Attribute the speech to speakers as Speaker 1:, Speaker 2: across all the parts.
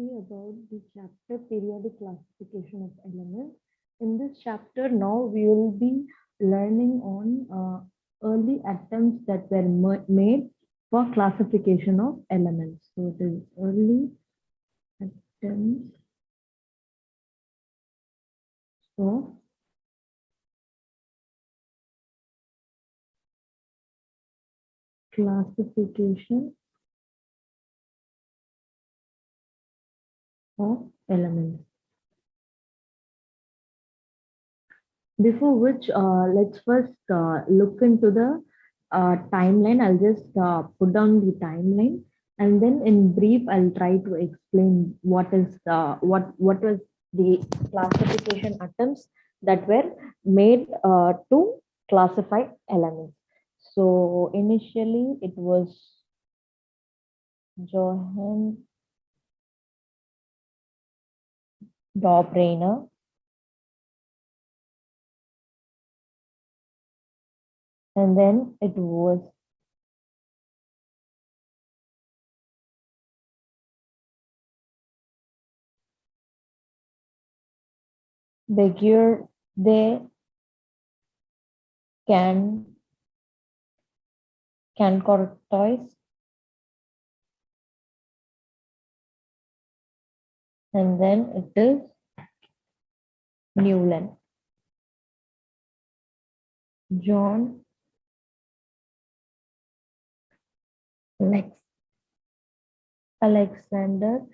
Speaker 1: see about the chapter periodic classification of elements. In this chapter, now we will be learning on early attempts that were made for classification of elements. So it is early attempts for classification of elements. Before which, let's first look into the timeline. I'll just put down the timeline, and then in brief, I'll try to explain what was the classification attempts that were made to classify elements. So initially, it was Johann Dobrainer. And then it was Begier de Cancortois, and then it is Newland. John Alexander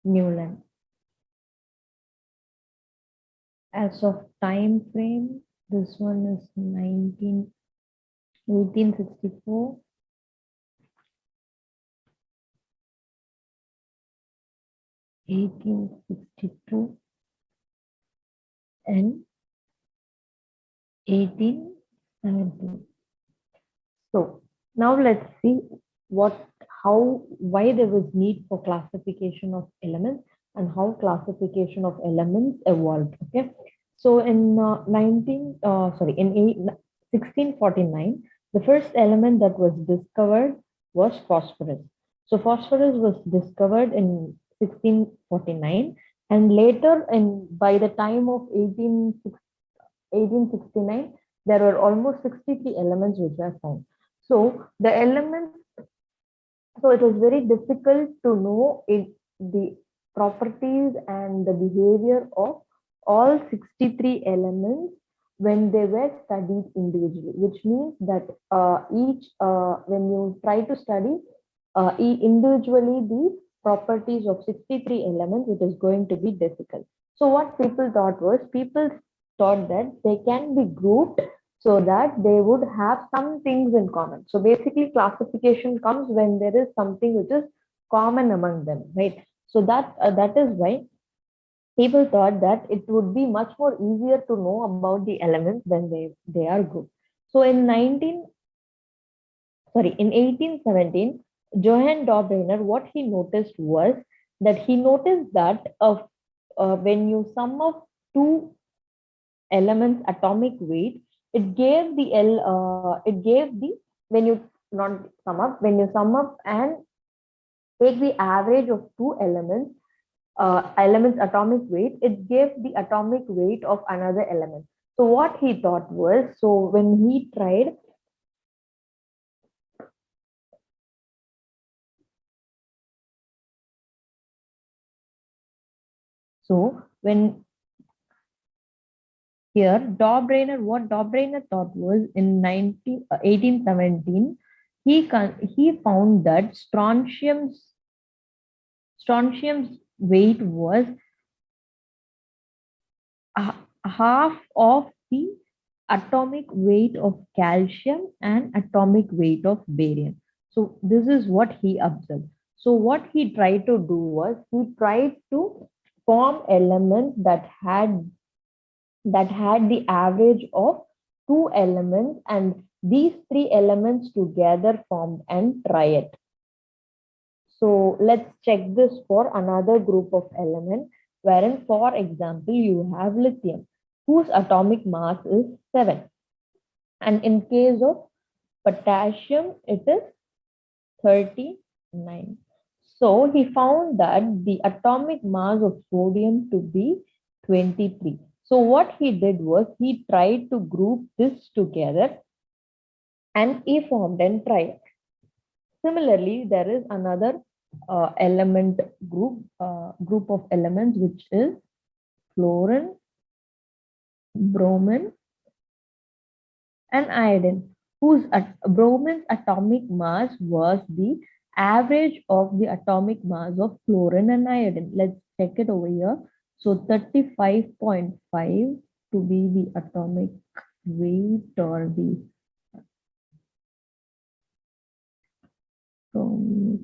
Speaker 1: Newland. As of time frame, this one is 1864. 1862 and 1870. So now let's see why there was need for classification of elements and how classification of elements evolved. Okay, so in 1649, the first element that was discovered was phosphorus. So phosphorus was discovered in 1649, and later, by the time of 1869, there were almost 63 elements which were found. So the elements, so it was very difficult to know the properties and the behavior of all 63 elements when they were studied individually, which means that when you try to study individually the properties of 63 elements, it is going to be difficult. So what people thought that they can be grouped so that they would have some things in common. So basically classification comes when there is something which is common among them, right? So that is why people thought that it would be much more easier to know about the elements when they are grouped. So in 1817, Johann Dobrainer, what he noticed was that when you sum up two elements atomic weight, when you sum up and take the average of two elements atomic weight, it gave the atomic weight of another element. So what he thought was, so when he tried what Dobrainer thought was in 1817, he found that strontium's weight was half of the atomic weight of calcium and atomic weight of barium. So this is what he observed. So what he tried to do was he tried to form elements that had the average of two elements, and these three elements together formed an triad. So let's check this for another group of elements, wherein, for example, you have lithium, whose atomic mass is 7. And in case of potassium, it is 39. So he found that the atomic mass of sodium to be 23. So what he did was he tried to group this together and he formed an triad. Similarly, there is another element group of elements, which is fluorine, bromine, and iodine, whose bromine's atomic mass was the average of the atomic mass of fluorine and iodine. Let's check it over here. So 35.5 to be the atomic weight or the atomic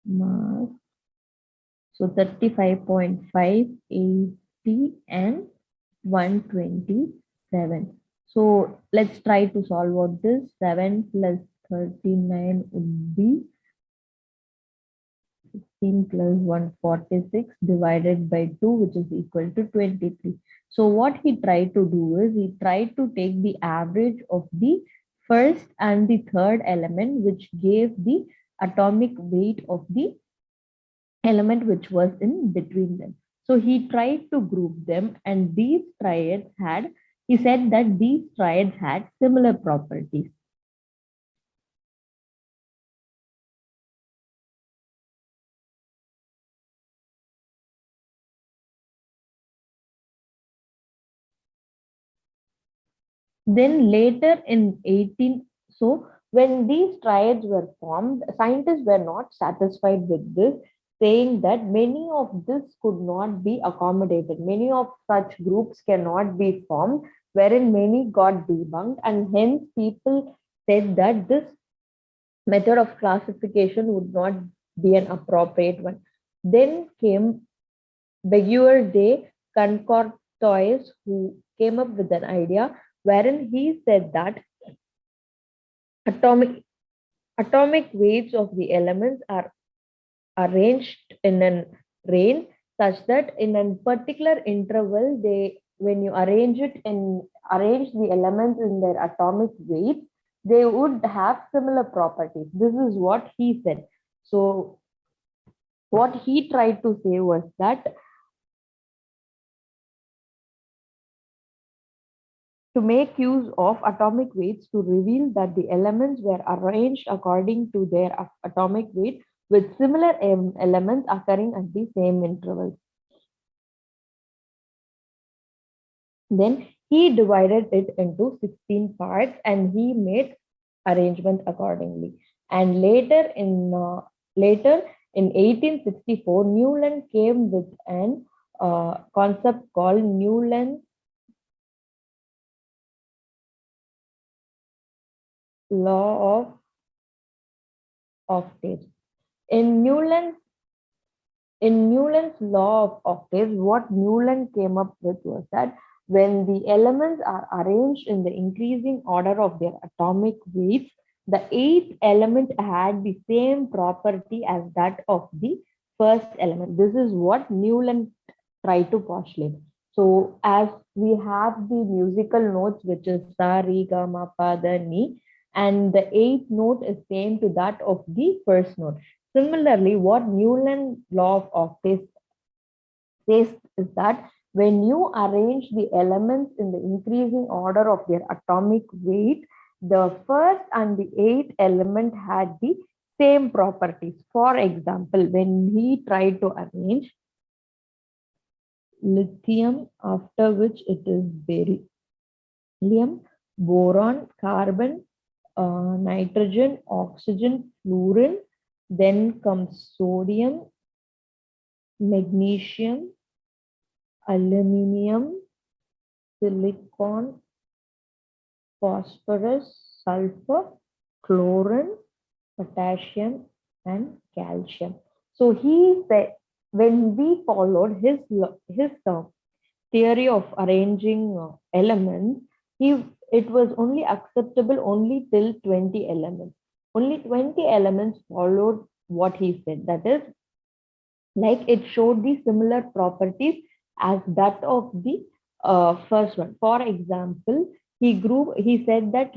Speaker 1: mass. So 35.5, 80, and 127. So let's try to solve out this. 7 plus 39 would be 16 plus 146 divided by 2, which is equal to 23. So what he tried to do is he tried to take the average of the first and the third element, which gave the atomic weight of the element which was in between them. So he tried to group them, and these triads had, he said that these triads had similar properties. Then later in 18, so when these triads were formed, scientists were not satisfied with this, saying that many of this could not be accommodated. Many of such groups cannot be formed, wherein many got debunked, and hence people said that this method of classification would not be an appropriate one. Then came Beguer de Concortois, who came up with an idea wherein he said that atomic atomic weights of the elements are arranged in an range such that in a particular interval, they when you arrange the elements in their atomic weights, they would have similar properties. This is what he said. So what he tried to say was that to make use of atomic weights to reveal that the elements were arranged according to their atomic weight with similar elements occurring at the same intervals. Then he divided it into 16 parts and he made arrangement accordingly. And later in 1864, Newland came with an concept called Newland's law of octaves. In Newland's law of octaves, what Newland came up with was that when the elements are arranged in the increasing order of their atomic weights, the eighth element had the same property as that of the first element. This is what Newland tried to postulate. So as we have the musical notes, which is sa, re, ga, ma, pa, da, ni, and the eighth note is same to that of the first note. Similarly, what Newland law of octaves says is that when you arrange the elements in the increasing order of their atomic weight, the first and the eighth element had the same properties. For example, when he tried to arrange lithium, after which it is beryllium, boron, carbon, nitrogen, oxygen, fluorine, then comes sodium, magnesium, aluminium, silicon, phosphorus, sulfur, chlorine, potassium, and calcium. So he said, when we followed his theory of arranging elements, it was only acceptable only till 20 elements. Only 20 elements followed what he said. That is, like it showed the similar properties as that of the first one. For example, He said that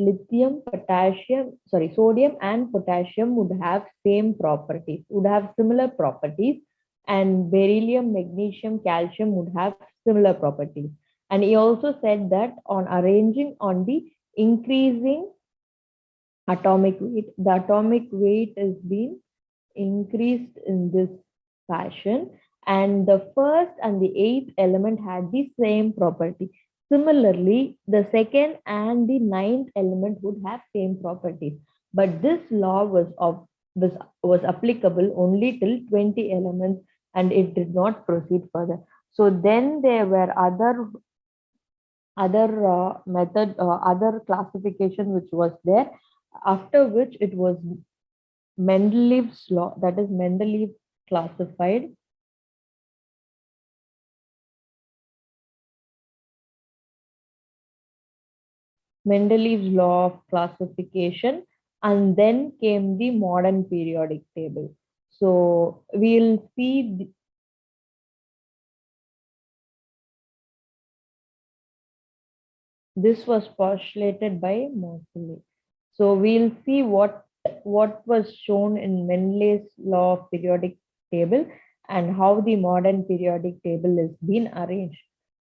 Speaker 1: sodium and potassium would have similar properties, and beryllium, magnesium, calcium would have similar properties. And he also said that on arranging on the increasing atomic weight, the atomic weight is being increased in this fashion, and the first and the eighth element had the same property. Similarly, the second and the ninth element would have same properties, but this law was applicable only till 20 elements, and it did not proceed further. So then there were other classification which was there, after which it was Mendeleev's law, that is Mendeleev classified Mendeleev's law of classification, and then came the modern periodic table. So we'll see this was postulated by Moseley. So we'll see what was shown in Mendeleev's law of periodic table and how the modern periodic table is being arranged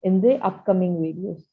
Speaker 1: in the upcoming videos.